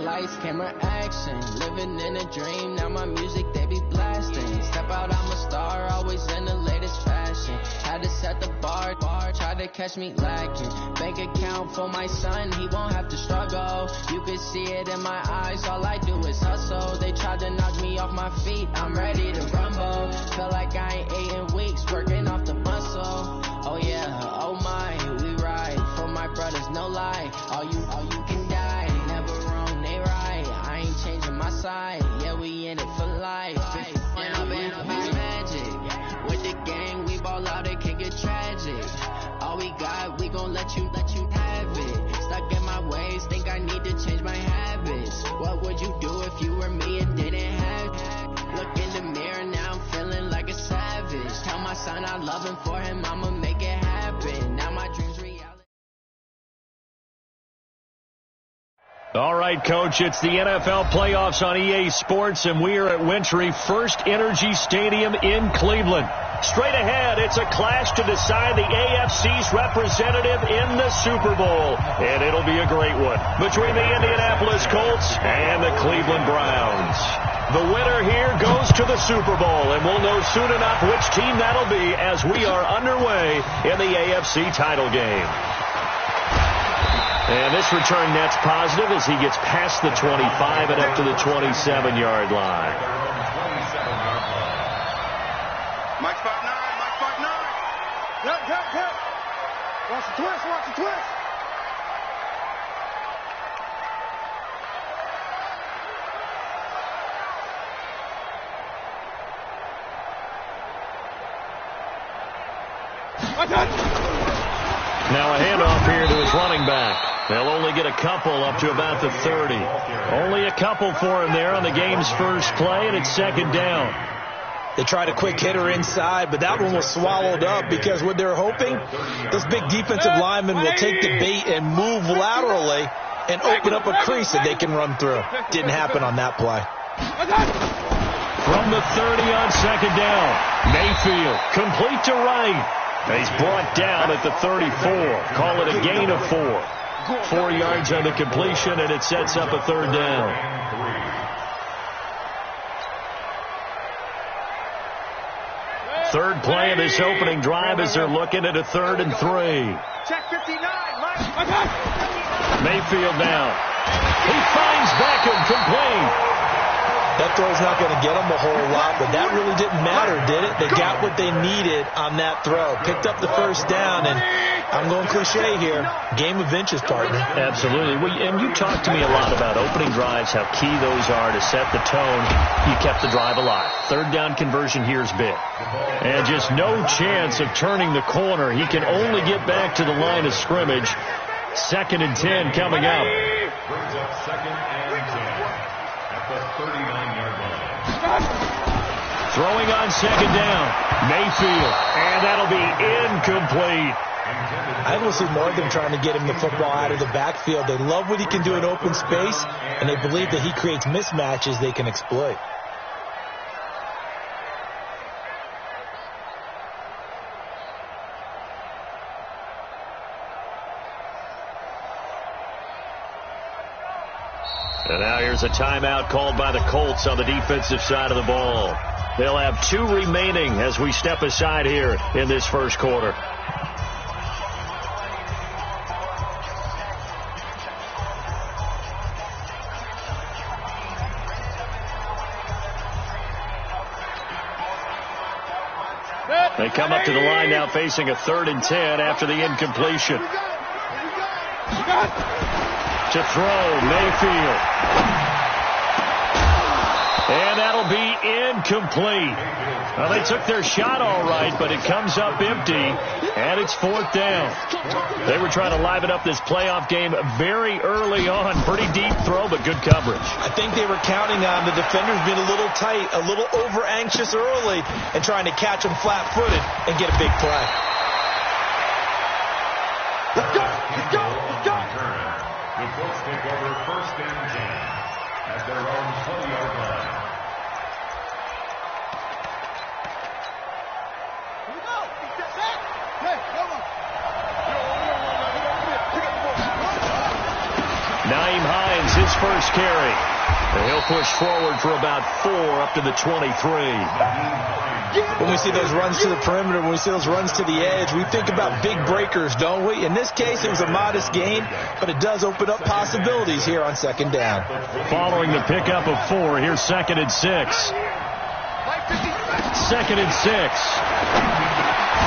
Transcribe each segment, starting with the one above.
lights, camera, action. Living in a dream, now my music, they be blasting. Step out, I'm a star, always in the latest fashion. Had to set the bar, try to catch me lacking. Bank account for my son, he won't have to struggle. You can see it in my eyes, all I do is hustle. They tried to knock me off my feet, I'm ready to rumble. Feel like I ain't ate in weeks, working off the muscle. Oh yeah, oh my, we ride for my brothers, no lie. All you can die, never wrong, they right. I ain't changing my side, yeah, we in it for life. Now man, it's magic. With the gang, we ball out, it can get tragic. All we got, we gon' let you have it. Stuck in my ways, think I need to change my habits. What would you do if you were me and didn't have it? Look in the mirror, now I'm feeling like a savage. Tell my son I love him, for him I'ma make it happen. Now my dreams reality. All right, Coach, it's the NFL playoffs on EA Sports, and we are at Wintry First Energy Stadium in Cleveland. Straight ahead, it's a clash to decide the AFC's representative in the Super Bowl, and it'll be a great one between the Indianapolis Colts and the Cleveland Browns. The winner here goes to the Super Bowl, and we'll know soon enough which team that'll be as we are underway in the AFC title game. And this return net's positive as he gets past the 25 and up to the 27-yard line. Mike 5'9", Mike 5'9". Cut. Watch the twist. Now a handoff here to his running back. They'll only get a couple up to about the 30. Only a couple for him there on the game's first play, and it's second down. They tried a quick hitter inside, but that one was swallowed up because what they're hoping, this big defensive lineman will take the bait and move laterally and open up a crease that they can run through. Didn't happen on that play. From the 30 on second down, Mayfield complete to right. He's brought down at the 34. Call it a gain of 4. 4 yards on the completion, and it sets up a third down. Third play of this opening drive as they're looking at a 3rd and 3. Check 59, Mike. Mayfield now. He finds Beckham complete. That throw's not going to get them a whole lot, but that really didn't matter, did it? They got what they needed on that throw. Picked up the first down, and I'm going cliche here. Game of inches, partner. Absolutely. And you talked to me a lot about opening drives, how key those are to set the tone. You kept the drive alive. Third down conversion here is big. And just no chance of turning the corner. He can only get back to the line of scrimmage. 2nd and 10 coming up. Brings up 2nd and 10 at the 39-yard line. Throwing on second down. Mayfield. And that'll be incomplete. I will see more of them trying to get him the football out of the backfield. They love what he can do in open space, and they believe that he creates mismatches they can exploit. And now here's a timeout called by the Colts on the defensive side of the ball. They'll have 2 remaining as we step aside here in this first quarter. They come up to the line now facing a 3rd and 10 after the incompletion. To throw, Mayfield. And that'll be incomplete. Well, they took their shot all right, but it comes up empty, and it's 4th down. They were trying to liven up this playoff game very early on. Pretty deep throw, but good coverage. I think they were counting on the defenders being a little tight, a little over-anxious early, and trying to catch them flat-footed and get a big play. Let's go! The Colts take over 1st and 10 at their own 20-yard line. Here we go! Step back! Hey, come on! Nyheim Hines, his first carry. And he'll push forward for about 4 up to the 23. When we see those runs to the perimeter, when we see those runs to the edge, we think about big breakers, don't we? In this case, it was a modest gain, but it does open up possibilities here on second down. Following the pickup of 4, here's 2nd and 6. 2nd and 6.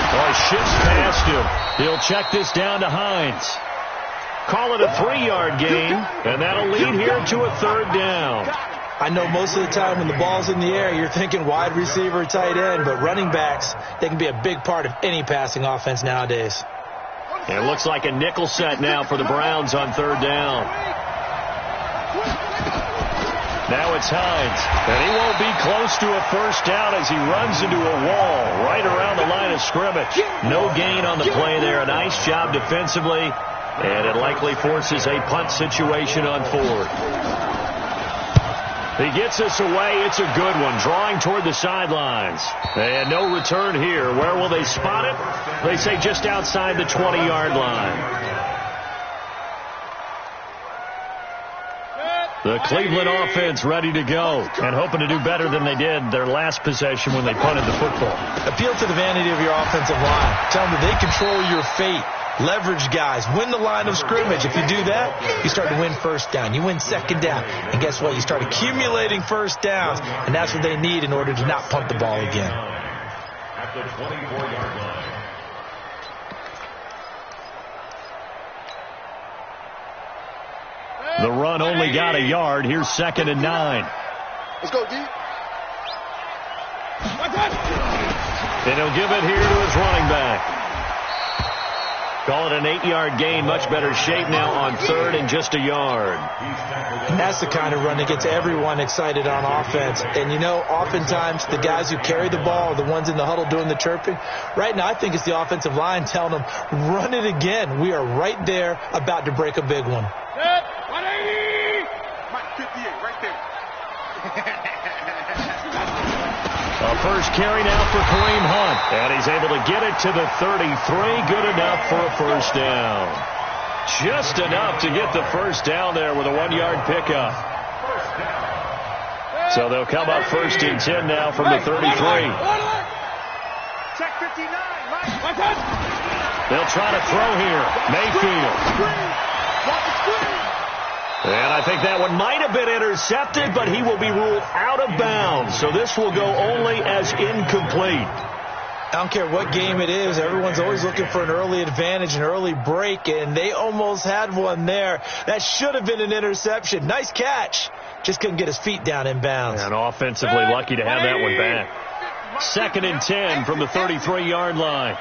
Boy, shifts past him. He'll check this down to Hines. Call it a 3-yard gain, and that'll lead here to a 3rd down. I know most of the time when the ball's in the air, you're thinking wide receiver, tight end, but running backs, they can be a big part of any passing offense nowadays. It looks like a nickel set now for the Browns on 3rd down. Now it's Hines, and he won't be close to a 1st down as he runs into a wall right around the line of scrimmage. No gain on the play there. A nice job defensively, and it likely forces a punt situation on 4th. He gets us away. It's a good one. Drawing toward the sidelines. And no return here. Where will they spot it? They say just outside the 20-yard line. The Cleveland offense ready to go and hoping to do better than they did their last possession when they punted the football. Appeal to the vanity of your offensive line. Tell them that they control your fate. Leverage guys. Win the line of scrimmage. If you do that, you start to win 1st down. You win 2nd down. And guess what? You start accumulating 1st downs. And that's what they need in order to not punt the ball again. At the 24-yard line. The run only got a yard. Here's 2nd and 9. Let's go, D. And he'll give it here to his running back. Call it an 8-yard gain. Much better shape now on 3rd and just a yard. And that's the kind of run that gets everyone excited on offense. And, you know, oftentimes the guys who carry the ball are the ones in the huddle doing the chirping. Right now, I think it's the offensive line telling them, run it again. We are right there about to break a big one. 180! Mike 58, right there. A first carry now for Kareem Hunt. And he's able to get it to the 33. Good enough for a 1st down. Just enough to get the 1st down there with a 1-yard pickup. So they'll come up 1st and 10 now from the 33. Check 59, Mike. They'll try to throw here. Mayfield. And I think that one might have been intercepted, but he will be ruled out of bounds. So this will go only as incomplete. I don't care what game it is. Everyone's always looking for an early advantage, an early break, and they almost had one there. That should have been an interception. Nice catch. Just couldn't get his feet down in bounds. And offensively lucky to have that one back. 2nd and 10 from the 33-yard line.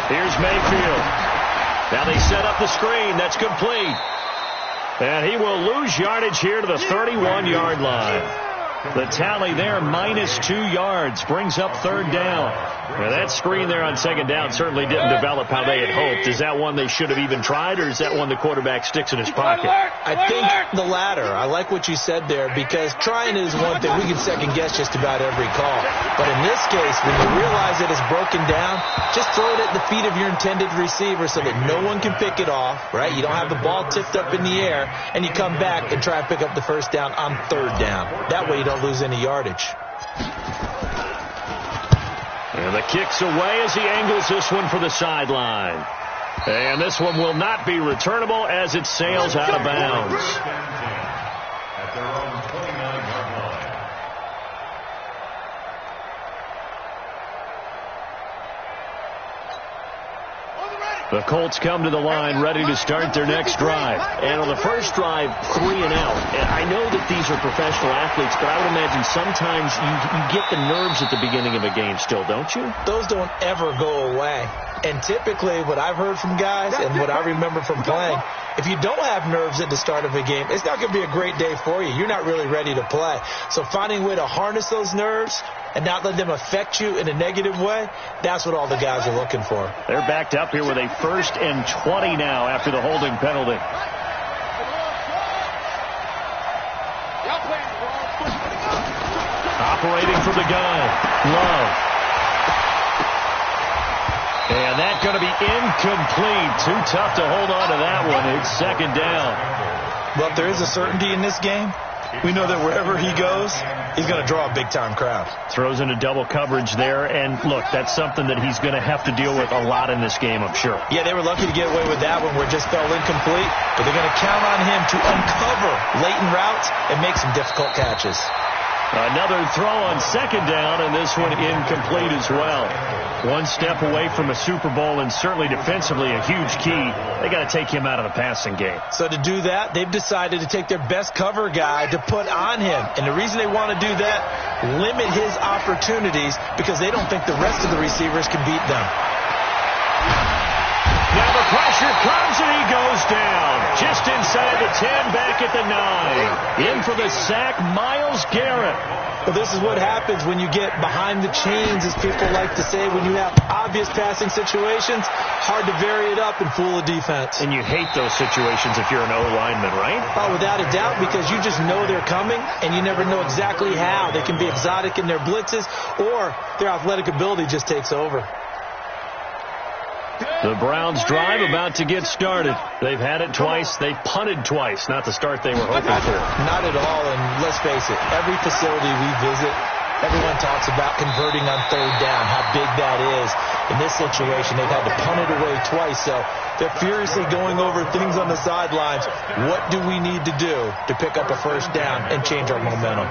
Here's Mayfield. Now they set up the screen. That's complete. And he will lose yardage here to the 31-yard line. The tally there, -2 yards, brings up 3rd down. Now that screen there on 2nd down certainly didn't develop how they had hoped. Is that one they should have even tried, or is that one the quarterback sticks in his pocket? I think the latter. I like what you said there, because trying is one thing. We can second guess just about every call. But in this case, when you realize that it's broken down, just throw it at the feet of your intended receiver so that no one can pick it off, right? You don't have the ball tipped up in the air, and you come back and try and pick up the 1st down on 3rd down. That way you don't lose any yardage. And the kick's away as he angles this one for the sideline. And this one will not be returnable as it sails out of bounds. At their own 29-yard line. The Colts come to the line ready to start their next drive. And on the first drive, 3 and out. And I know that these are professional athletes, but I would imagine sometimes you get the nerves at the beginning of a game still, don't you? Those don't ever go away. And typically what I've heard from guys and what I remember from playing, if you don't have nerves at the start of a game, it's not going to be a great day for you. You're not really ready to play. So finding a way to harness those nerves and not let them affect you in a negative way, that's what all the guys are looking for. They're backed up here with a 1st and 20 now after the holding penalty. Operating from the gun, Love. And And that's going to be incomplete. Too tough to hold on to that one. It's second down. Well, if there is a certainty in this game, we know that wherever he goes, he's going to draw a big-time crowd. Throws into double coverage there. And, look, that's something that he's going to have to deal with a lot in this game, I'm sure. Yeah, they were lucky to get away with that one where it just fell incomplete. But they're going to count on him to uncover latent routes and make some difficult catches. Another throw on second down, and this one incomplete as well. One step away from a Super Bowl, and certainly defensively a huge key. They got to take him out of the passing game. So to do that, they've decided to take their best cover guy to put on him. And the reason they want to do that, limit his opportunities because they don't think the rest of the receivers can beat them. Now the pressure comes, and he goes down. Just inside the 10, back at the 9. In for the sack, Myles Garrett. Well, this is what happens when you get behind the chains, as people like to say. When you have obvious passing situations, hard to vary it up and fool a defense. And you hate those situations if you're an O-lineman, right? Oh, without a doubt, because you just know they're coming, and you never know exactly how. They can be exotic in their blitzes, or their athletic ability just takes over. The Browns drive about to get started. They've had it twice. They've punted twice. Not the start they were hoping for. Not at all, and let's face it, every facility we visit, everyone talks about converting on third down, how big that is. In this situation, they've had to punt it away twice, so they're furiously going over things on the sidelines. What do we need to do to pick up a first down and change our momentum?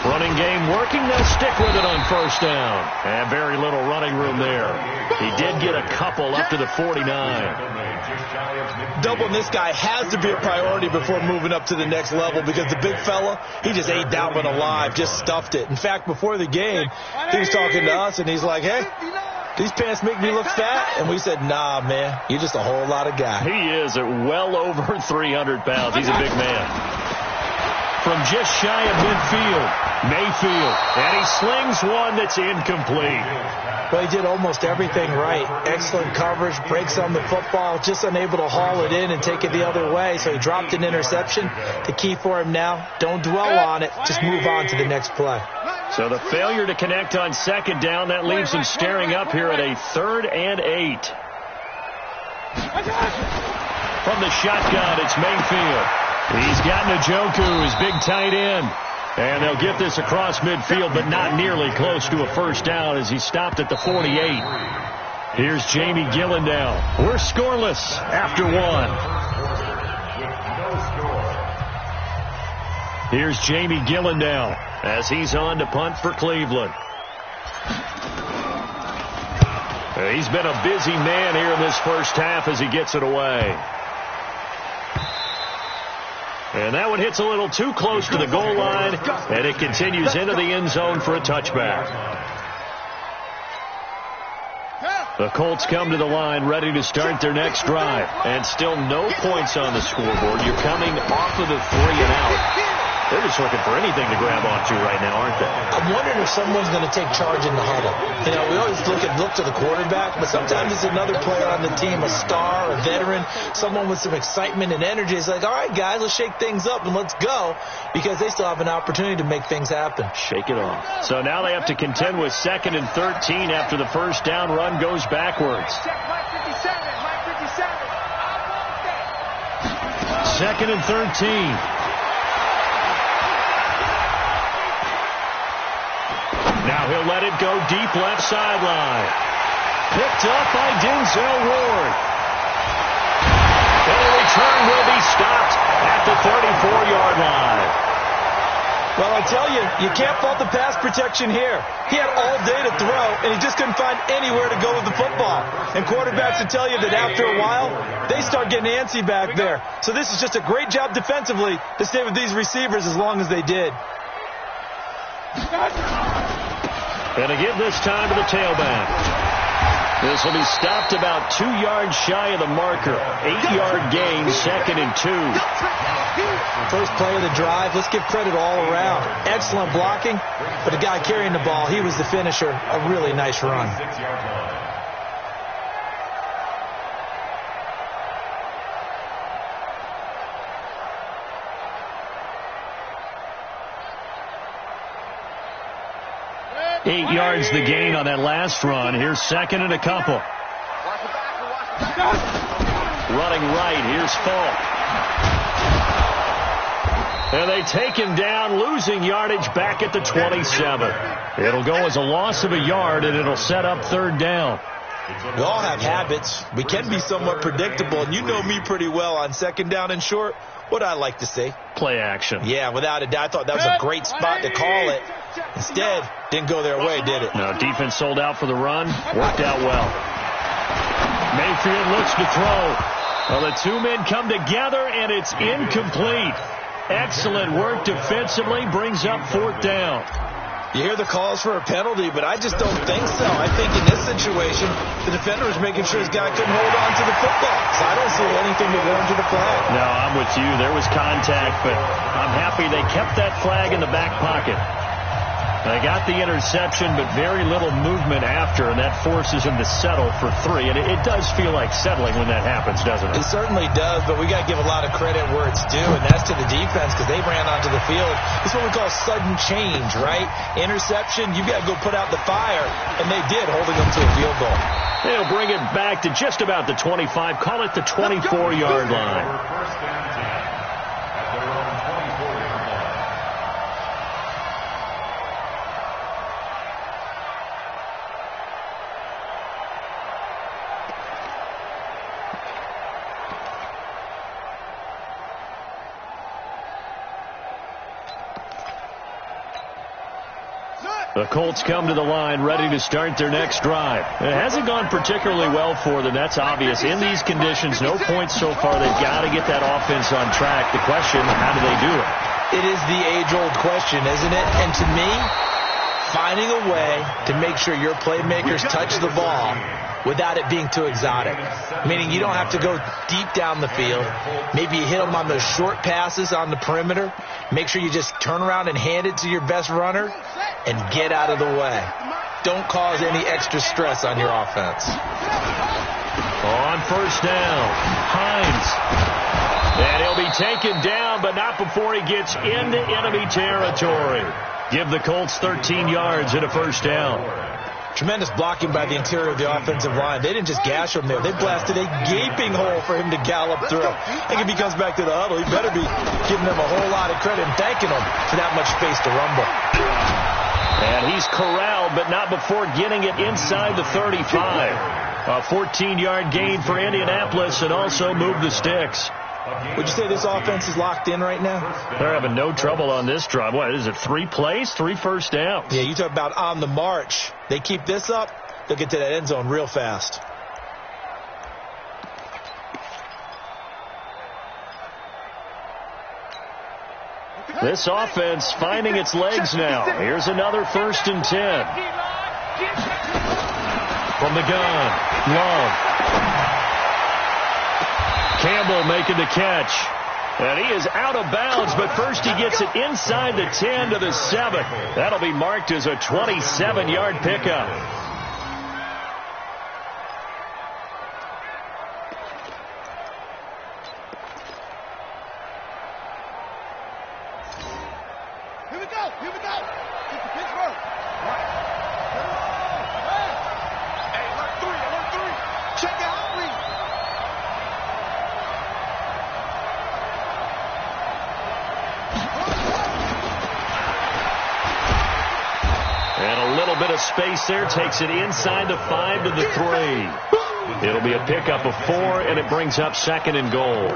Running game working. They'll stick with it on first down. And very little running room there. He did get a couple up to the 49. Doubling this guy has to be a priority before moving up to the next level because the big fella, he just ate that one alive, just stuffed it. In fact, before the game, he was talking to us, and he's like, hey, these pants make me look fat. And we said, nah, man, you're just a whole lot of guy. He is at well over 300 pounds. He's a big man. From just shy of midfield, Mayfield, and he slings one that's incomplete. Well, he did almost everything right. Excellent coverage, breaks on the football, just unable to haul it in and take it the other way, so he dropped an interception. The key for him now, don't dwell on it, just move on to the next play. So the failure to connect on second down, that leaves him staring up here at a 3rd and 8. From the shotgun, it's Mayfield. He's got Njoku, his big tight end. And they'll get this across midfield, but not nearly close to a first down as he stopped at the 48. Here's Jamie Gillendow. We're scoreless after 1. Here's Jamie Gillendow as he's on to punt for Cleveland. He's been a busy man here in this first half as he gets it away. And that one hits a little too close to the goal line, and it continues into the end zone for a touchback. The Colts come to the line ready to start their next drive, and still no points on the scoreboard. You're coming off of the 3 and out. They're just looking for anything to grab onto right now, aren't they? I'm wondering if someone's going to take charge in the huddle. You know, we always look to the quarterback, but sometimes it's another player on the team, a star, a veteran, someone with some excitement and energy. It's like, all right, guys, let's shake things up and let's go, because they still have an opportunity to make things happen. Shake it off. So now they have to contend with 2nd and 13 after the first down run goes backwards. 2nd and 13. Now he'll let it go deep left sideline. Picked up by Denzel Ward. And a return will be stopped at the 34-yard line. Well, I tell you, you can't fault the pass protection here. He had all day to throw, and he just couldn't find anywhere to go with the football. And quarterbacks will tell you that after a while, they start getting antsy back there. So this is just a great job defensively to stay with these receivers as long as they did. And again this time to the tailback. This will be stopped about 2 yards shy of the marker. 8-yard gain, 2nd and 2. First play of the drive. Let's give credit all around. Excellent blocking, but the guy carrying the ball, he was the finisher. A really nice run. 6-yard line. Eight yards the gain on that last run. Here's 2nd and a couple. Running right. Here's Falk. And they take him down, losing yardage back at the 27. It'll go as a loss of a yard, and it'll set up 3rd down. We all have habits. We can be somewhat predictable, and you know me pretty well on 2nd down and short. What I like to say? Play action. Yeah, without a doubt. I thought that was a great spot to call it. Instead, didn't go their way, did it? No, defense sold out for the run. Worked out well. Mayfield looks to throw. Well, the 2 men come together, and it's incomplete. Excellent work defensively. Brings up 4th down. You hear the calls for a penalty, but I just don't think so. I think in this situation, the defender was making sure his guy couldn't hold on to the football. So I don't see anything to warrant the flag. No, I'm with you. There was contact, but I'm happy they kept that flag in the back pocket. They got the interception, but very little movement after, and that forces him to settle for 3. And it does feel like settling when that happens, doesn't it? It certainly does, but we got to give a lot of credit where it's due, and that's to the defense because they ran onto the field. It's what we call sudden change, right? Interception, you got to go put out the fire, and they did, holding them to a field goal. They'll bring it back to just about the 25. Call it the 24-yard line. First down 10 at their own 24-yard line. The Colts come to the line ready to start their next drive. It hasn't gone particularly well for them. That's obvious. In these conditions, no points so far. They've got to get that offense on track. The question, how do they do it? It is the age-old question, isn't it? And to me, finding a way to make sure your playmakers touch the ball without it being too exotic. Meaning you don't have to go deep down the field. Maybe you hit them on those short passes on the perimeter. Make sure you just turn around and hand it to your best runner and get out of the way. Don't cause any extra stress on your offense. On first down, Hines. And he'll be taken down, but not before he gets into enemy territory. Give the Colts 13 yards and a first down. Tremendous blocking by the interior of the offensive line. They didn't just gash him there. They blasted a gaping hole for him to gallop through. I think if he comes back to the huddle, he better be giving them a whole lot of credit and thanking them for that much space to rumble. And he's corralled, but not before getting it inside the 35. A 14-yard gain for Indianapolis and also move the sticks. Would you say this offense is locked in right now? They're having no trouble on this drive. What is it, 3 plays, 3 first downs? Yeah, you talk about on the march. They keep this up, they'll get to that end zone real fast. This offense finding its legs now. Here's another 1st and 10. From the gun, Love. Campbell making the catch. And he is out of bounds, but first he gets it inside the 10 to the 7. That'll be marked as a 27-yard pickup. Here we go. Get the Pittsburgh. Hey, alert 3. Check out 3. And a little bit of space there takes it inside the 5 to the 3. It'll be a pickup of 4, and it brings up 2nd and goal.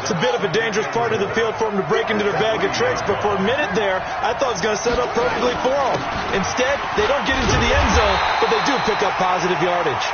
It's a bit of a dangerous part of the field for them to break into their bag of tricks, but for a minute there, I thought it was going to set up perfectly for them. Instead, they don't get into the end zone, but they do pick up positive yardage.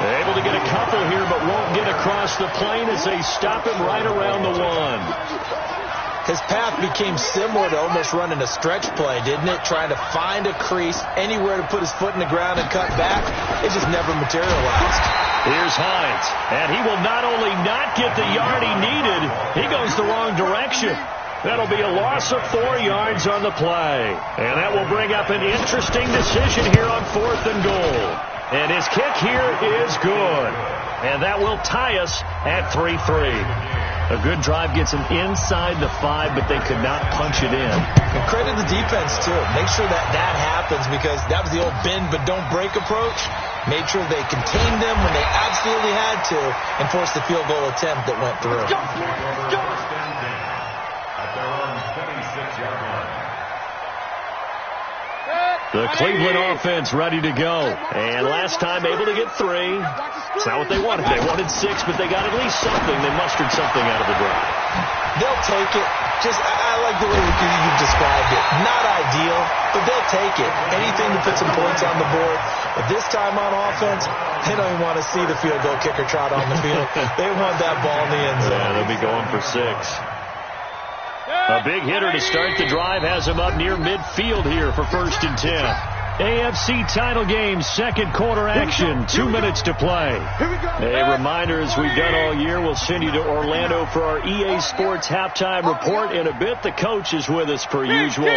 They're able to get a couple here, but won't get across the plane as they stop him right around the 1. His path became similar to almost running a stretch play, didn't it? Trying to find a crease, anywhere to put his foot in the ground and cut back. It just never materialized. Here's Hines, and he will not only not get the yard he needed, he goes the wrong direction. That'll be a loss of 4 yards on the play. And that will bring up an interesting decision here on 4th and goal. And his kick here is good. And that will tie us at 3-3. A good drive gets him inside the 5, but they could not punch it in. And credit the defense, too. Make sure that happens, because that was the old bend but don't break approach. Made sure they contained them when they absolutely had to and forced the field goal attempt that went through. The Cleveland offense ready to go. And last time able to get 3. It's not what they wanted. They wanted 6, but they got at least something. They mustered something out of the drive. They'll take it. I like the way you described it. Not ideal, but they'll take it. Anything to put some points on the board. But this time on offense, they don't even want to see the field goal kicker trot on the field. They want that ball in the end zone. Yeah, they'll be going for 6. A big hitter to start the drive has him up near midfield here for 1st and 10. AFC title game, second quarter action, 2 minutes to play. A reminder, as we've done all year, we'll send you to Orlando for our EA Sports halftime report in a bit. The coach is with us per usual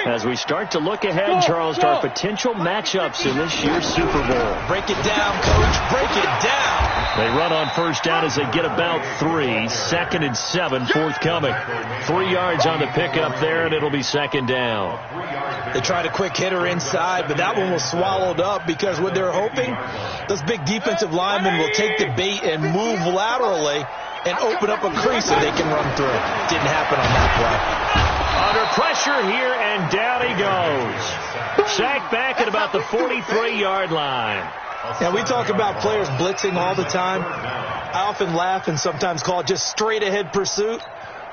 as we start to look ahead, Charles, to our potential matchups in this year's Super Bowl. Break it down, Coach. Break it down. They run on 1st down as they get about 3. 2nd and 7 forthcoming. 3 yards on the pickup there, and it'll be 2nd down. They tried a quick hitter inside, but that one was swallowed up because what they're hoping, those big defensive linemen will take the bait and move laterally and open up a crease that they can run through. Didn't happen on that play. Under pressure here, and down he goes. Sacked back at about the 43-yard line. Yeah, we talk about players blitzing all the time. I often laugh and sometimes call it just straight-ahead pursuit.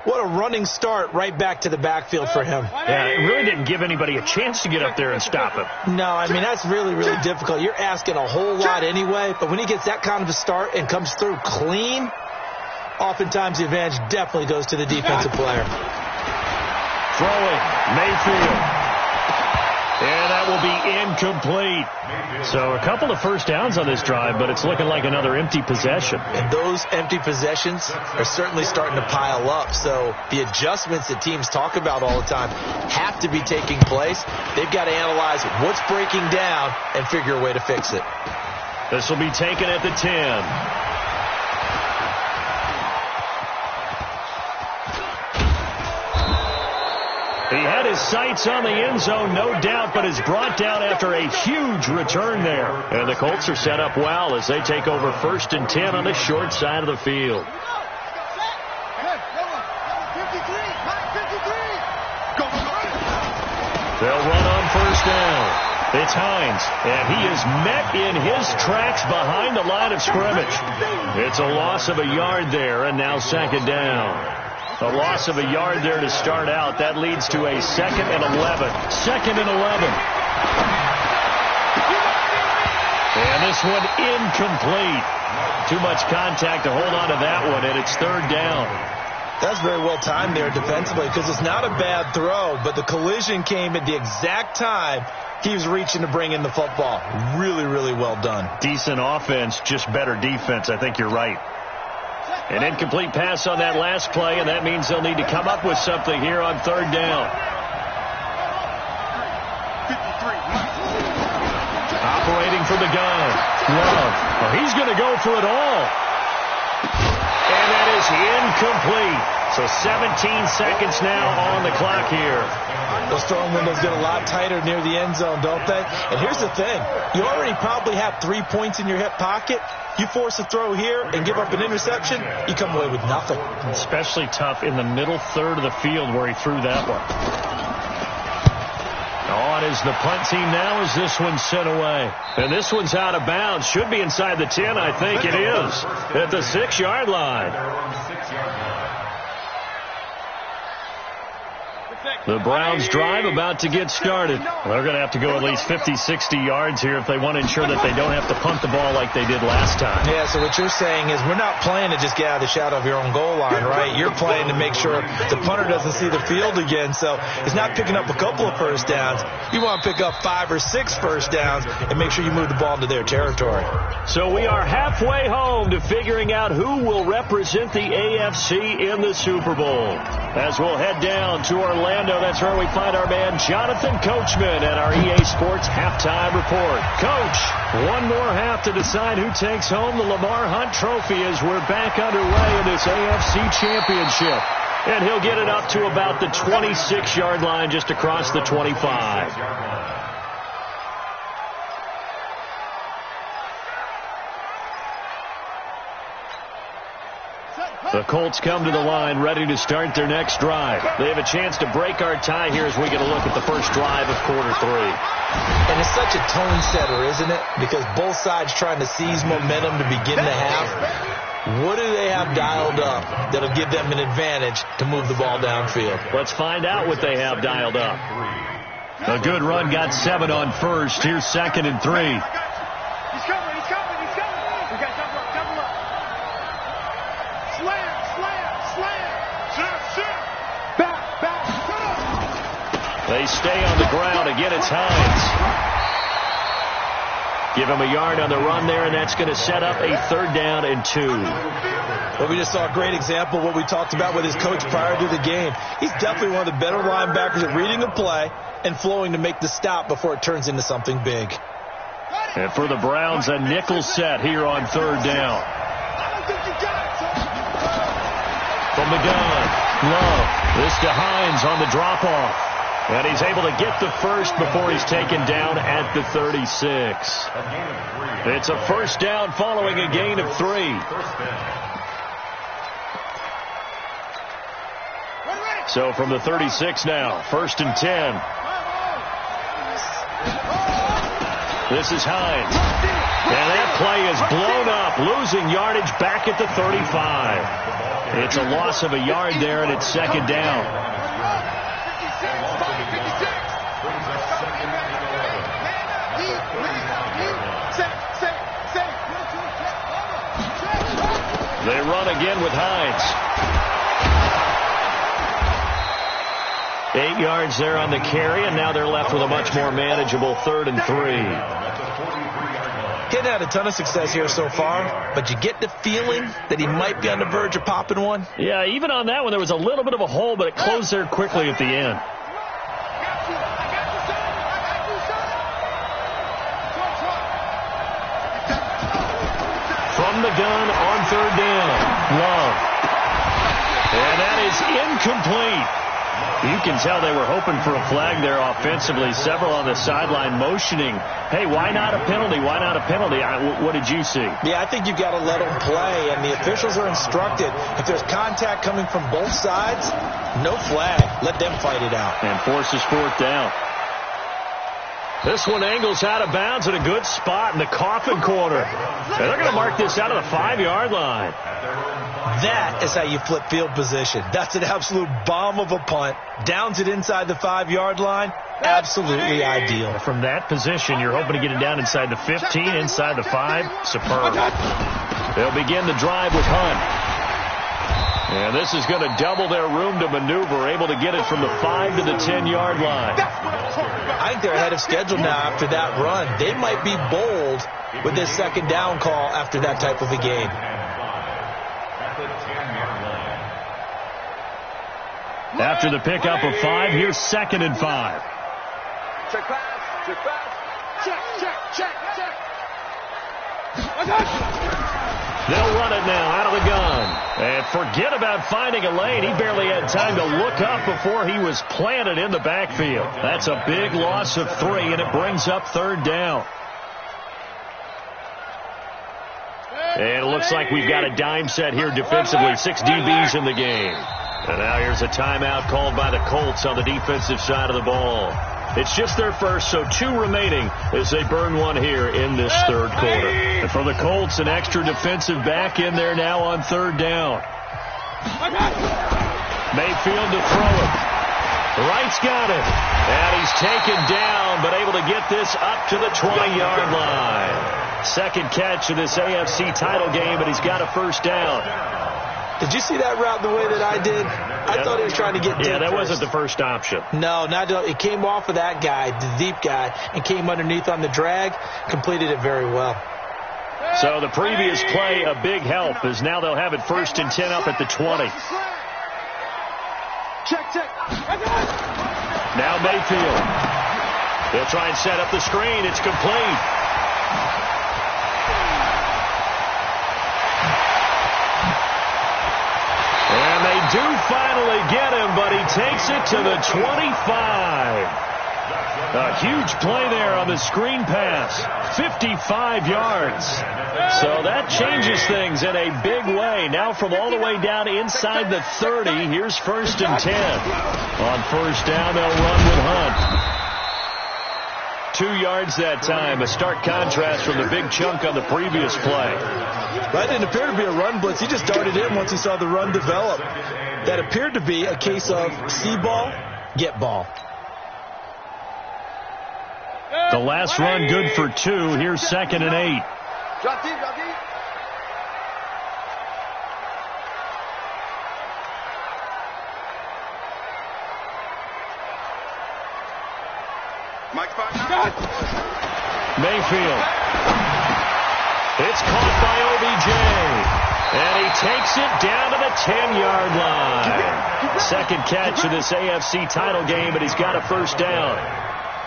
What a running start right back to the backfield for him. Yeah, it really didn't give anybody a chance to get up there and stop him. No, I mean, that's really, really difficult. You're asking a whole lot anyway, but when he gets that kind of a start and comes through clean, oftentimes the advantage definitely goes to the defensive player. Throwing, Mayfield. And that will be incomplete. So a couple of 1st downs on this drive, but it's looking like another empty possession. And those empty possessions are certainly starting to pile up. So the adjustments that teams talk about all the time have to be taking place. They've got to analyze what's breaking down and figure a way to fix it. This will be taken at the 10. He had his sights on the end zone, no doubt, but is brought down after a huge return there. And the Colts are set up well as they take over 1st and 10 on the short side of the field. They'll run on 1st down. It's Hines, and he is met in his tracks behind the line of scrimmage. It's a loss of a yard there, and now 2nd down. A loss of a yard there to start out. That leads to a 2nd and 11. 2nd and 11. And this one incomplete. Too much contact to hold on to that one, and it's 3rd down. That's very well timed there defensively because it's not a bad throw, but the collision came at the exact time he was reaching to bring in the football. Really, really well done. Decent offense, just better defense. I think you're right. An incomplete pass on that last play, and that means they'll need to come up with something here on 3rd down. Operating from the gun. Love. Well, he's going to go for it all. And that is incomplete. So 17 seconds now on the clock here. Those throwing windows get a lot tighter near the end zone, don't they? And here's the thing. You already probably have 3 points in your hip pocket. You force a throw here and give up an interception, you come away with nothing. Especially tough in the middle third of the field where he threw that one. On is the punt team now as this one's sent away. And this one's out of bounds. Should be inside the 10, I think it is. At the 6-yard line. The Browns drive about to get started. They're going to have to go at least 50, 60 yards here if they want to ensure that they don't have to punt the ball like they did last time. Yeah, so what you're saying is we're not playing to just get out of the shadow of your own goal line, right? You're playing to make sure the punter doesn't see the field again. So it's not picking up a couple of first downs. You want to pick up 5 or 6 first downs and make sure you move the ball into their territory. So we are halfway home to figuring out who will represent the AFC in the Super Bowl. As we'll head down to Orlando, that's where we find our man Jonathan Coachman at our EA Sports Halftime Report. Coach, one more half to decide who takes home the Lamar Hunt Trophy as we're back underway in this AFC Championship. And he'll get it up to about the 26-yard line just across the 25. The Colts come to the line ready to start their next drive. They have a chance to break our tie here as we get a look at the first drive of quarter 3. And it's such a tone setter, isn't it? Because both sides trying to seize momentum to begin the half. What do they have dialed up that'll give them an advantage to move the ball downfield? Let's find out what they have dialed up. A good run got 7 on first. Here's 2nd and 3. He's coming. We got double up. Slam. Back. They stay on the ground. Again, it's Hines. Give him a yard on the run there, and that's going to set up a 3rd down and 2. Well, we just saw a great example of what we talked about with his coach prior to the game. He's definitely one of the better linebackers at reading a play and flowing to make the stop before it turns into something big. And for the Browns, a nickel set here on 3rd down. From the gun, Love. This to Hines on the drop-off. And he's able to get the first before he's taken down at the 36. It's a 1st down following a gain of 3. So from the 36 now, 1st and 10. This is Hines. And that play is blown up, losing yardage back at the 35. It's a loss of a yard there, and it's 2nd down. They run again with Hines. 8 yards there on the carry, and now they're left with a much more manageable 3rd and 3. Hadn't had a ton of success here so far, but you get the feeling that he might be on the verge of popping one. Yeah, even on that one, there was a little bit of a hole, but it closed there quickly at the end. From the gun on 3rd down, Love. And that is incomplete. You can tell they were hoping for a flag there offensively. Several on the sideline motioning, hey, why not a penalty? Why not a penalty? What did you see? Yeah, I think you've got to let them play, and the officials are instructed. If there's contact coming from both sides, no flag. Let them fight it out. And forces 4th down. This one angles out of bounds at a good spot in the coffin corner. And they're going to mark this out of the 5-yard line. That is how you flip field position. That's an absolute bomb of a punt. Downs it inside the 5-yard line. Absolutely ideal. From that position, you're hoping to get it down inside the 15, inside the 5. Superb. They'll begin the drive with Hunt. And this is going to double their room to maneuver, able to get it from the 5 to the 10-yard line. I think they're ahead of schedule now after that run. They might be bold with this 2nd down call after that type of a game. After the pickup of 5, here's 2nd and 5. Check pass. Check. They'll run it now out of the gun. And forget about finding a lane. He barely had time to look up before he was planted in the backfield. That's a big loss of 3, and it brings up 3rd down. And it looks like we've got a dime set here defensively. 6 DBs in the game. And now here's a timeout called by the Colts on the defensive side of the ball. It's just their first, so 2 remaining as they burn one here in this 3rd quarter. And for the Colts, an extra defensive back in there now on 3rd down. Mayfield to throw it. Wright's got it. And he's taken down, but able to get this up to the 20-yard line. Second catch of this AFC title game, but he's got a first down. Did you see that route the way that I did? I thought he was trying to get deep. Yeah, that wasn't the first option. No, it came off of that guy, the deep guy, and came underneath on the drag, completed it very well. So the previous play, a big help, as now they'll have it 1st and 10 up at the 20. Check. Now Mayfield. They'll try and set up the screen. It's complete. And they do finally get him, but he takes it to the 25. A huge play there on the screen pass. 55 yards. So that changes things in a big way. Now from all the way down inside the 30, here's 1st and 10. On first down, they'll run with Hunt. 2 yards that time. A stark contrast from the big chunk on the previous play. That didn't appear to be a run blitz. He just darted in once he saw the run develop. That appeared to be a case of see ball, get ball. The last run good for 2. Here's 2nd and 8. Drop deep. Mike 5. Mayfield. It's caught by OBJ. And he takes it down to the 10-yard line. Second catch of this AFC title game, but he's got a first down.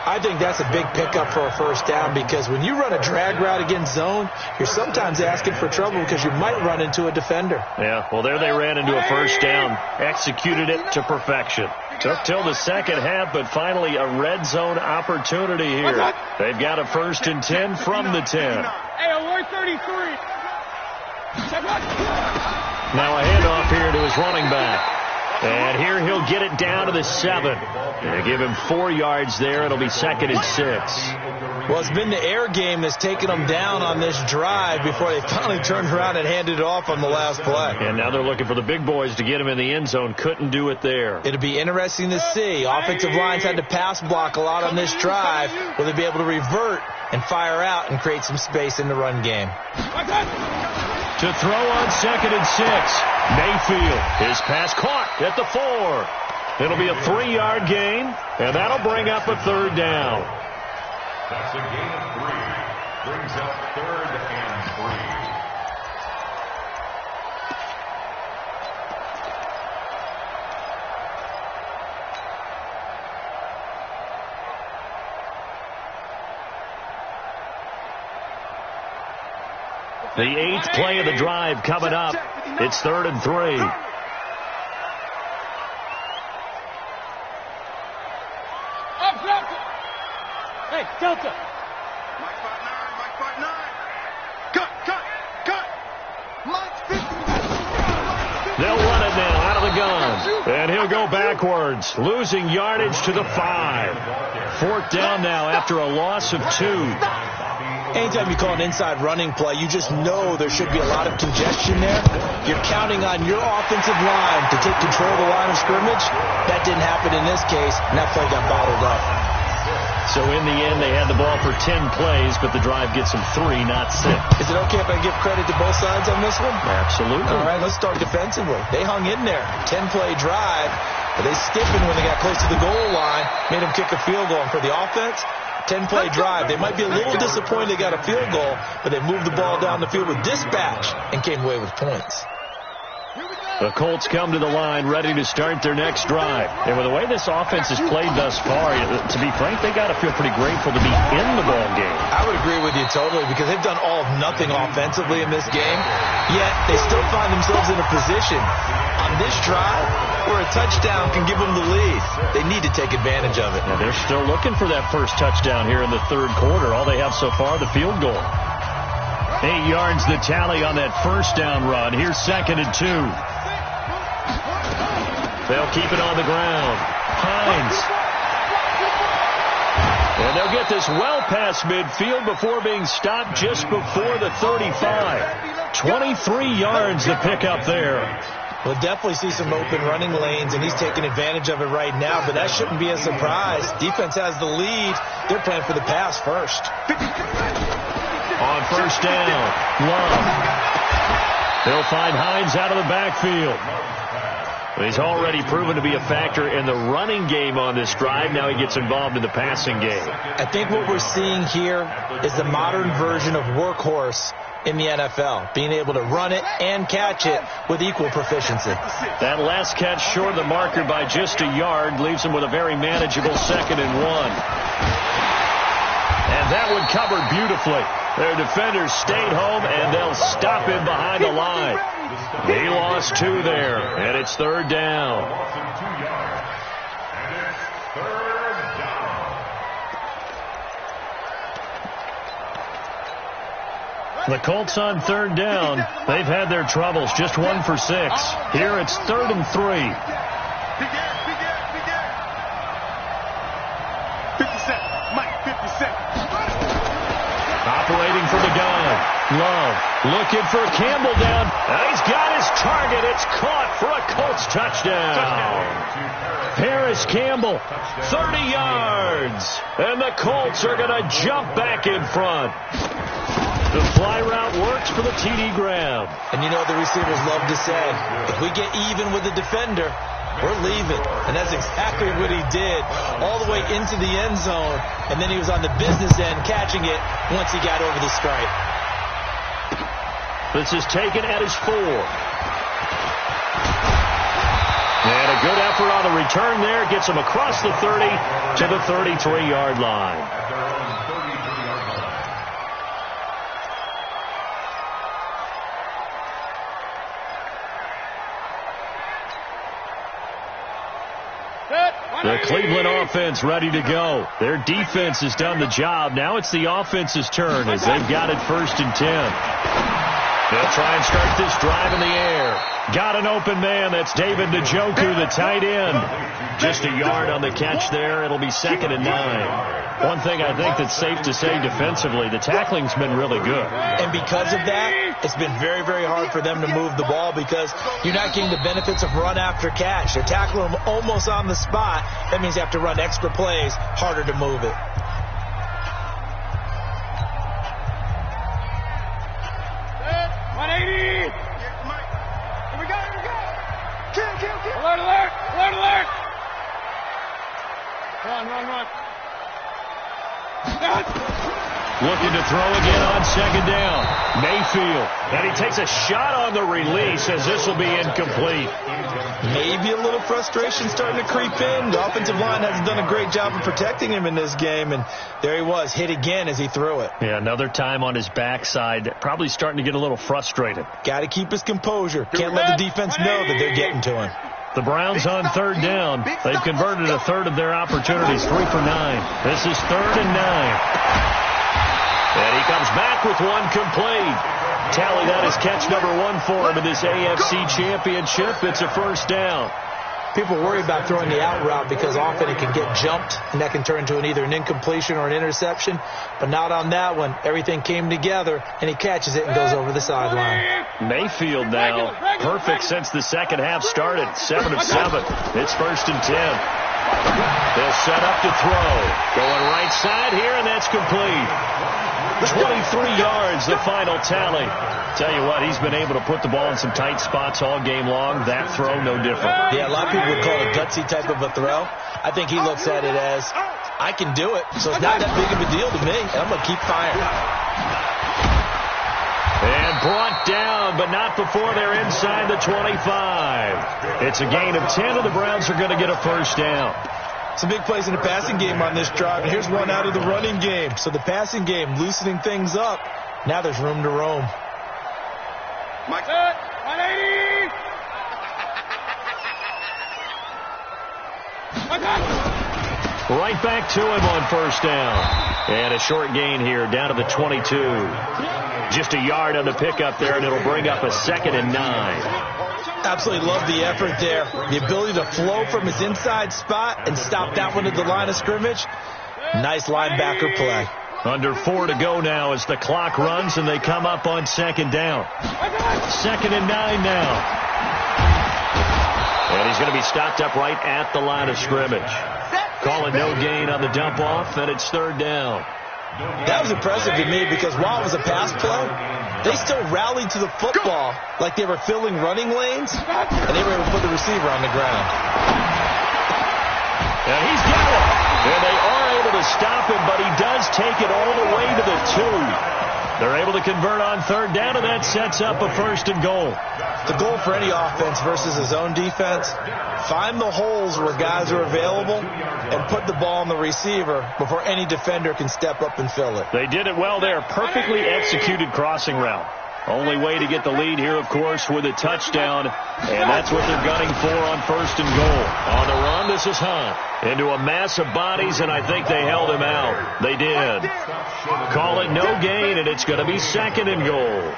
I think that's a big pickup for a first down, because when you run a drag route against zone, you're sometimes asking for trouble because you might run into a defender. Yeah, well, there they ran into a first down, executed it to perfection. Took till the second half, but finally a red zone opportunity here. They've got a 1st and 10 from the 10. Hey, alert 33. Now a handoff here to his running back. And here he'll get it down to the 7. They give him 4 yards there. It'll be 2nd and 6. Well, it's been the air game that's taken them down on this drive before they finally turned around and handed it off on the last play. And now they're looking for the big boys to get him in the end zone. Couldn't do it there. It'll be interesting to see. Offensive lines had to pass block a lot on this drive. Will they be able to revert and fire out and create some space in the run game? To throw on 2nd and 6. Mayfield. His pass caught at the 4. It'll be a 3-yard gain, and that'll bring up a 3rd down. That's a gain of 3. Brings up 3rd and 3. The 8th play of the drive coming up. It's 3rd and 3. Hey, Delta. Mike 5-9. Cut. Mike 50. They'll run it now out of the gun. And he'll go backwards, losing yardage to the 5. 4th down now after a loss of 2. Anytime you call an inside running play, you just know there should be a lot of congestion there. You're counting on your offensive line to take control of the line of scrimmage. That didn't happen in this case, and that play got bottled up. So in the end, they had the ball for 10 plays, but the drive gets them 3, not 6. Is it okay if I give credit to both sides on this one? Absolutely. All right, let's start defensively. They hung in there. 10-play drive, but they stiffened when they got close to the goal line, made them kick a field goal. And for the offense, 10-play drive. They might be a little disappointed they got a field goal, but they moved the ball down the field with dispatch and came away with points. The Colts come to the line ready to start their next drive. And with the way this offense has played thus far, to be frank, they got to feel pretty grateful to be in the ball game. I would agree with you totally, because they've done all of nothing offensively in this game, yet they still find themselves in a position on this drive where a touchdown can give them the lead. They need to take advantage of it. Now they're still looking for that first touchdown here in the 3rd quarter. All they have so far, the field goal. 8 yards the tally on that first down run. Here's 2nd and 2. They'll keep it on the ground. Hines. And they'll get this well past midfield before being stopped just before the 35. 23 yards to pick up there. We'll definitely see some open running lanes, and he's taking advantage of it right now, but that shouldn't be a surprise. Defense has the lead. They're playing for the pass first. On first down, Love. They'll find Hines out of the backfield. He's already proven to be a factor in the running game on this drive. Now he gets involved in the passing game. I think what we're seeing here is the modern version of workhorse in the NFL, being able to run it and catch it with equal proficiency. That last catch short of the marker by just a yard leaves him with a very manageable 2nd and 1. And that one covered beautifully. Their defenders stayed home, and they'll stop him behind the line. He lost 2 there, and it's 3rd down. The Colts on 3rd down. They've had their troubles, just 1 for 6. Here it's 3rd and 3. 50 Mike, 50 Operating for the gun. Love looking for Campbell down. He's got his target. It's caught for a Colts touchdown. Paris Campbell, 30 yards. And the Colts are going to jump back in front. The fly route works for the TD grab. And you know the receivers love to say, if we get even with the defender, we're leaving. And that's exactly what he did, all the way into the end zone. And then he was on the business end catching it once he got over the stripe. This is taken at his 4. And a good effort on the return there. Gets him across the 30 to the 33-yard line. The Cleveland offense ready to go. Their defense has done the job. Now it's the offense's turn as they've got it 1st and 10. They'll try and start this drive in the air. Got an open man. That's David Njoku, the tight end. Just a yard on the catch there. It'll be 2nd and 9. One thing I think that's safe to say defensively, the tackling's been really good. And because of that, it's been very, very hard for them to move the ball because you're not getting the benefits of run after catch. They're tackling them almost on the spot. That means you have to run extra plays, harder to move it. Alert! Run. Looking to throw again on 2nd down. Mayfield. And he takes a shot on the release as this will be incomplete. Maybe a little frustration starting to creep in. The offensive line hasn't done a great job of protecting him in this game, and there he was, hit again as he threw it. Yeah, another time on his backside. Probably starting to get a little frustrated. Got to keep his composure. Can't let the defense know that they're getting to him. The Browns on 3rd down. They've converted a third of their opportunities, 3 for 9. This is 3rd and 9. And he comes back with one complete. Tally that is catch number 1 for him in this AFC Championship. It's a 1st down. People worry about throwing the out route because often it can get jumped, and that can turn into either an incompletion or an interception. But not on that one. Everything came together, and he catches it and goes over the sideline. Mayfield now, perfect since the second half started. 7 of 7. It's 1st and 10. They'll set up to throw. Going right side here, and that's complete. 23 yards, the final tally. Tell you what, he's been able to put the ball in some tight spots all game long. That throw, no different. Yeah, a lot of people would call it a gutsy type of a throw. I think he looks at it as, I can do it, so it's not that big of a deal to me, and I'm going to keep firing. And brought down, but not before they're inside the 25. It's a gain of 10, and the Browns are going to get a 1st down. Some big plays in the passing game on this drive, and here's one out of the running game. So the passing game loosening things up. Now there's room to roam. Mike. 180. Right back to him on 1st down. And a short gain here down to the 22. Just a yard on the pickup there, and it'll bring up a 2nd and 9. Absolutely love the effort there. The ability to flow from his inside spot and stop that one at the line of scrimmage. Nice linebacker play. Under 4 to go now as the clock runs, and they come up on 2nd down. 2nd and 9 now. And he's going to be stopped up right at the line of scrimmage. Call it no gain on the dump off, and it's third down. That was impressive to me because while it was a pass play, they still rallied to the football like they were filling running lanes, and they were able to put the receiver on the ground. And he's got it. And they are able to stop him, but he does take it all the way to the 2. They're able to convert on third down, and that sets up a first and goal. The goal for any offense versus his own defense, find the holes where guys are available and put the ball on the receiver before any defender can step up and fill it. They did it well there. Perfectly executed crossing route. Only way to get the lead here, of course, with a touchdown, and that's what they're gunning for on first and goal. On the run, this is Hunt. Into a mass of bodies, and I think they held him out. They did. Call it no gain, and it's going to be second and goal.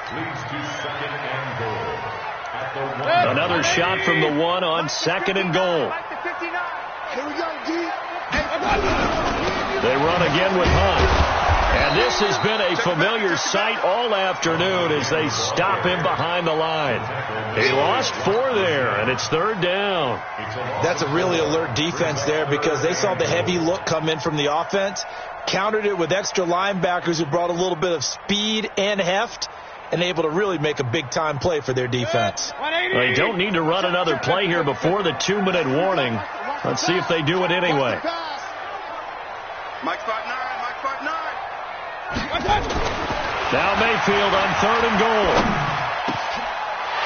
Another shot from the 1 on second and goal. They run again with Hunt. And this has been a familiar sight all afternoon as they stop him behind the line. He lost 4 there, and it's third down. That's a really alert defense there because they saw the heavy look come in from the offense, countered it with extra linebackers who brought a little bit of speed and heft, and able to really make a big-time play for their defense. They don't need to run another play here before the 2-minute warning. Let's see if they do it anyway. Mike 5'9", Mike 5'9". Now Mayfield on third and goal.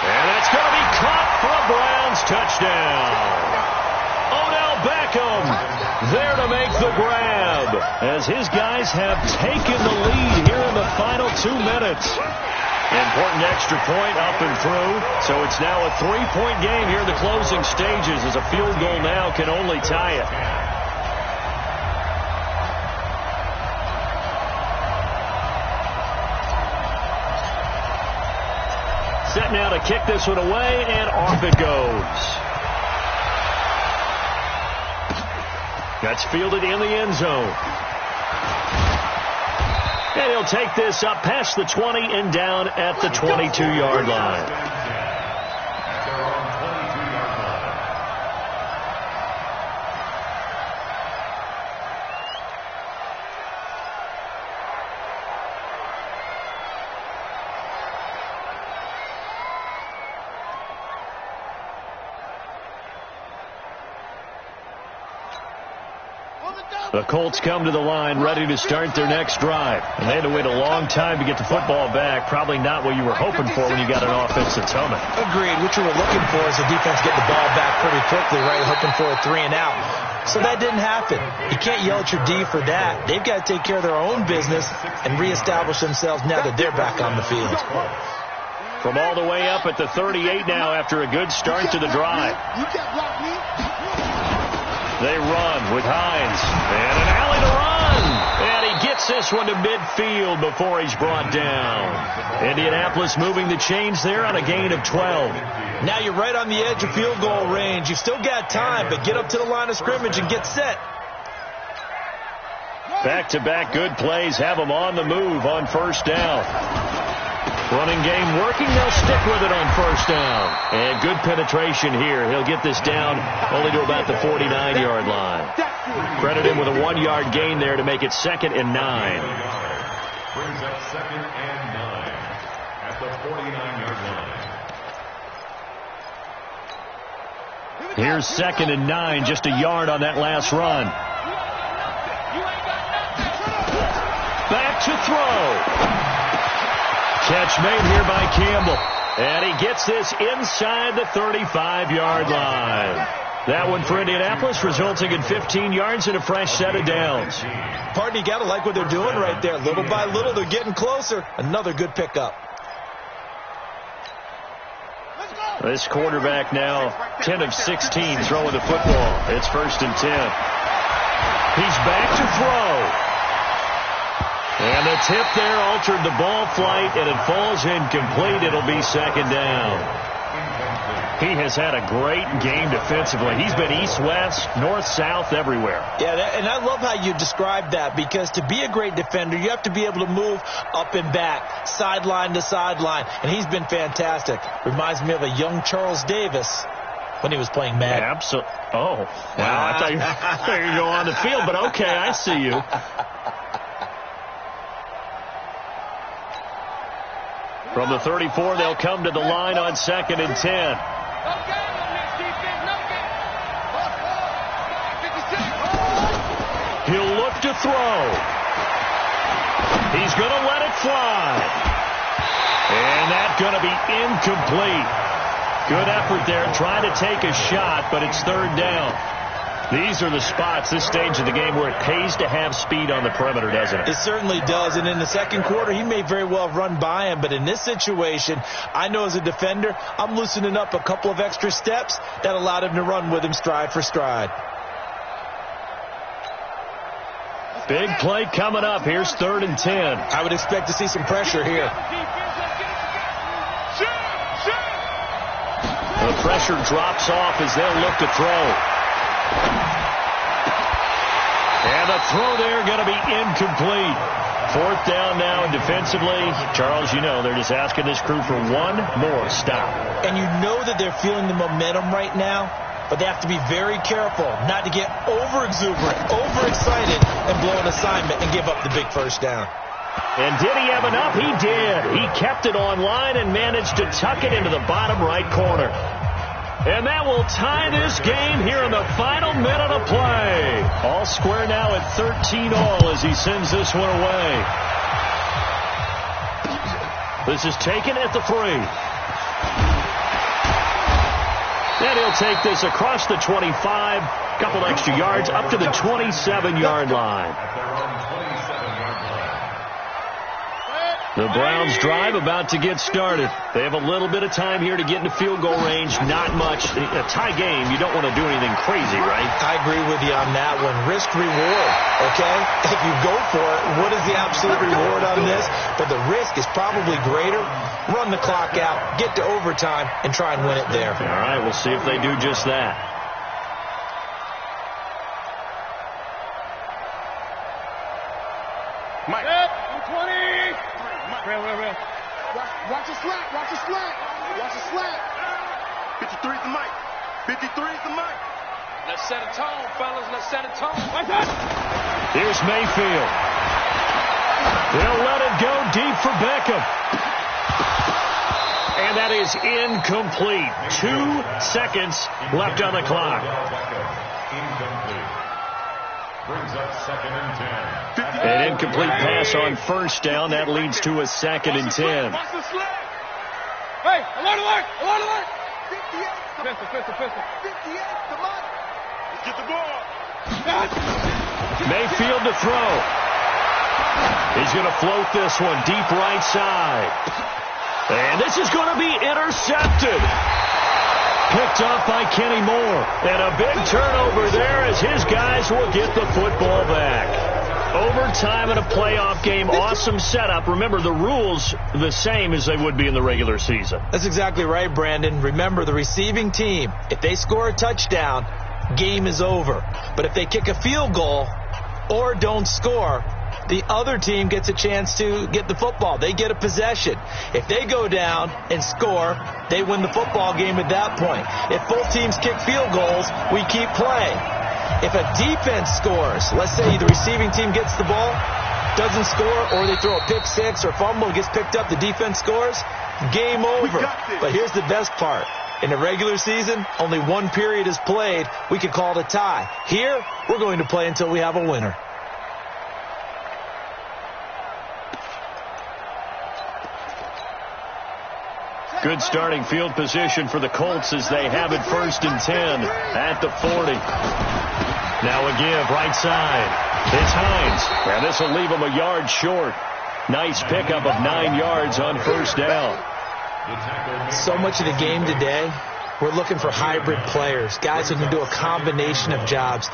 And that's going to be caught for a Browns touchdown. Odell Beckham there to make the grab as his guys have taken the lead here in the final 2 minutes. Important extra point up and through, so it's now a 3-point game here in the closing stages as a field goal now can only tie it. Set now to kick this one away, and off it goes. That's fielded in the end zone. And he'll take this up past the 20 and down at the 22-yard line. The Colts come to the line ready to start their next drive. And they had to wait a long time to get the football back. Probably not what you were hoping for when you got an offense that's humming. Agreed. What you were looking for is the defense get the ball back pretty quickly, right? Hoping for a 3 and out. So that didn't happen. You can't yell at your D for that. They've got to take care of their own business and reestablish themselves now that they're back on the field. From all the way up at the 38 now after a good start to the drive. They run with Hines. And an alley to run. And he gets this one to midfield before he's brought down. Indianapolis moving the chains there on a gain of 12. Now you're right on the edge of field goal range. You've still got time, but get up to the line of scrimmage and get set. Back-to-back good plays have them on the move on first down. Running game working. They'll stick with it on first down. And good penetration here. He'll get this down only to about the 49-yard line. Credit him with a 1-yard gain there to make it 2nd and 9. Brings up 2nd and 9 at the 49-yard line. Here's 2nd and 9, just a yard on that last run. Back to throw. Catch made here by Campbell. And he gets this inside the 35-yard line. That one for Indianapolis resulting in 15 yards and a fresh set of downs. Pardon, you got to like what they're doing right there. Little by little, they're getting closer. Another good pickup. This quarterback now 10 of 16 throwing the football. It's 1st and 10. He's back to throw. And the tip there altered the ball flight, and it falls incomplete. It'll be 2nd down. He has had a great game defensively. He's been east-west, north-south, everywhere. Yeah, and I love how you described that, because to be a great defender, you have to be able to move up and back, sideline to sideline, and he's been fantastic. Reminds me of a young Charles Davis when he was playing Madden. Absolutely. Oh, wow. I thought you were going to go on the field, but okay, I see you. From the 34, they'll come to the line on 2nd and 10. He'll look to throw. He's going to let it fly. And that's going to be incomplete. Good effort there trying to take a shot, but it's 3rd down. These are the spots, this stage of the game, where it pays to have speed on the perimeter, doesn't it? It certainly does. And in the second quarter, he may very well run by him. But in this situation, I know as a defender, I'm loosening up a couple of extra steps that allowed him to run with him stride for stride. Big play coming up. Here's 3rd and 10. I would expect to see some pressure here. The pressure drops off as they'll look to throw. And the throw there going to be incomplete. 4th down now, and defensively, Charles, you know, they're just asking this crew for one more stop. And you know that they're feeling the momentum right now, but they have to be very careful not to get over-exuberant, overexcited, and blow an assignment and give up the big 1st down. And did he have enough? He did. He kept it on line and managed to tuck it into the bottom right corner. And that will tie this game here in the final minute of play. All square now at 13-all as he sends this one away. This is taken at the 3. And he'll take this across the 25, couple extra yards, up to the 27-yard line. The Browns drive about to get started. They have a little bit of time here to get into field goal range. Not much. A tie game, you don't want to do anything crazy, right? I agree with you on that one. Risk reward, okay? If you go for it, what is the absolute reward on this? But the risk is probably greater. Run the clock out, get to overtime, and try and win it there. All right, we'll see if they do just that. Mike. 20. Real. Watch the slant. Watch the slant. 53 is the mic. 53 is the mic. Let's set a tone, fellas. Let's set a tone. Here's Mayfield. They'll let it go deep for Beckham. And that is incomplete. 2 seconds left on the clock. Incomplete. Brings up 2nd and 10. An incomplete pass on 1st down. That leads to a 2nd and 10. Watch the slant. Hey, alert. 58. Pistol. 58, come on. Let's get the ball. Mayfield to throw. He's going to float this one deep right side. And this is going to be intercepted. Picked off by Kenny Moore. And a big turnover there as his guys will get the football back. Overtime in a playoff game. Awesome setup. Remember, the rules the same as they would be in the regular season. That's exactly right, Brandon. Remember, the receiving team, if they score a touchdown, game is over. But if they kick a field goal or don't score, the other team gets a chance to get the football. They get a possession. If they go down and score, they win the football game at that point. If both teams kick field goals, we keep playing. If a defense scores, let's say the receiving team gets the ball, doesn't score, or they throw a pick six or fumble, gets picked up, the defense scores, game over. But here's the best part. In the regular season, only one period is played. We could call it a tie. Here, we're going to play until we have a winner. Good starting field position for the Colts as they have it 1st and 10 at the 40. Now a give, right side. It's Hines. And this will leave him a yard short. Nice pickup of 9 yards on 1st down. So much of the game today, we're looking for hybrid players, guys who can do a combination of jobs.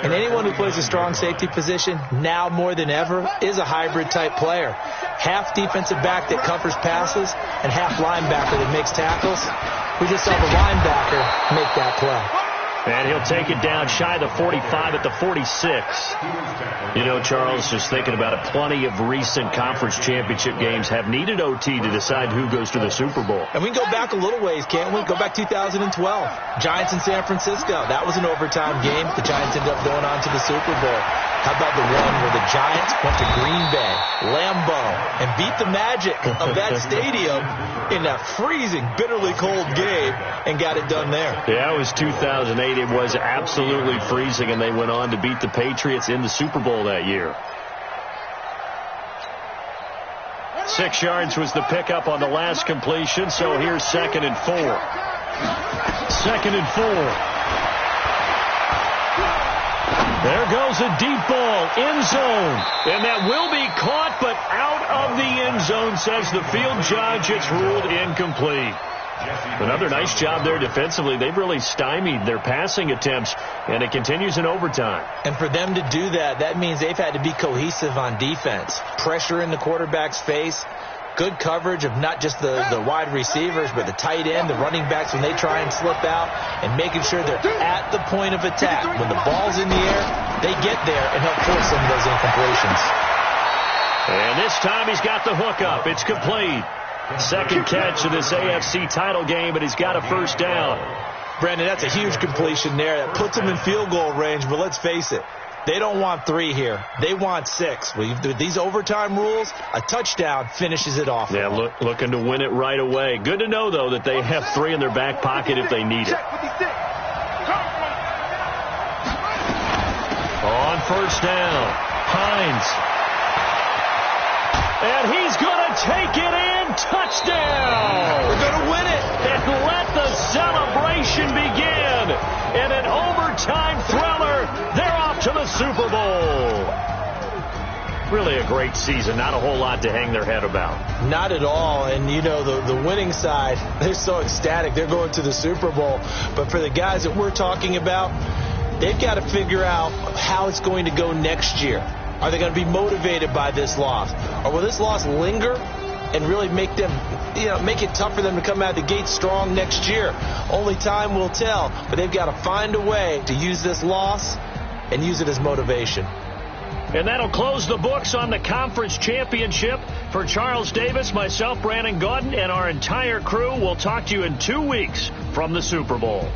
And anyone who plays a strong safety position, now more than ever, is a hybrid type player. Half defensive back that covers passes and half linebacker that makes tackles. We just saw the linebacker make that play. And he'll take it down shy of the 45 at the 46. You know, Charles, just thinking about it, plenty of recent conference championship games have needed OT to decide who goes to the Super Bowl. And we can go back a little ways, can't we? Go back 2012. Giants in San Francisco. That was an overtime game. The Giants ended up going on to the Super Bowl. How about the one where the Giants went to Green Bay, Lambeau, and beat the magic of that stadium in that freezing, bitterly cold game and got it done there? Yeah, it was 2008. It was absolutely freezing, and they went on to beat the Patriots in the Super Bowl that year. 6 yards was the pickup on the last completion, so here's 2nd and 4. 2nd and 4. There goes a deep ball, end zone, and that will be caught, but out of the end zone, says the field judge. It's ruled incomplete. Another nice job there defensively. They've really stymied their passing attempts, and it continues in overtime. And for them to do that, that means they've had to be cohesive on defense. Pressure in the quarterback's face. Good coverage of not just the wide receivers, but the tight end, the running backs when they try and slip out, and making sure they're at the point of attack. When the ball's in the air, they get there and help force some of those incompletions. And this time he's got the hook up. It's complete. Second catch of this AFC title game, and he's got a first down. Brandon, that's a huge completion there. That puts them in field goal range, but let's face it. They don't want 3 here. They want 6. With these overtime rules, a touchdown finishes it off. Yeah, looking to win it right away. Good to know, though, that they have 3 in their back pocket if they need it. On first down, Hines. And he's going to take it in. Touchdown! We're going to win it. And let the celebration begin. And an overtime thriller. They're off to the Super Bowl. Really a great season. Not a whole lot to hang their head about. Not at all. And, you know, the winning side, they're so ecstatic. They're going to the Super Bowl. But for the guys that we're talking about, they've got to figure out how it's going to go next year. Are they going to be motivated by this loss? Or will this loss linger and really make them, make it tough for them to come out of the gate strong next year? Only time will tell. But they've got to find a way to use this loss and use it as motivation. And that'll close the books on the conference championship. For Charles Davis, myself, Brandon Gaudin, and our entire crew, we'll talk to you in 2 weeks from the Super Bowl.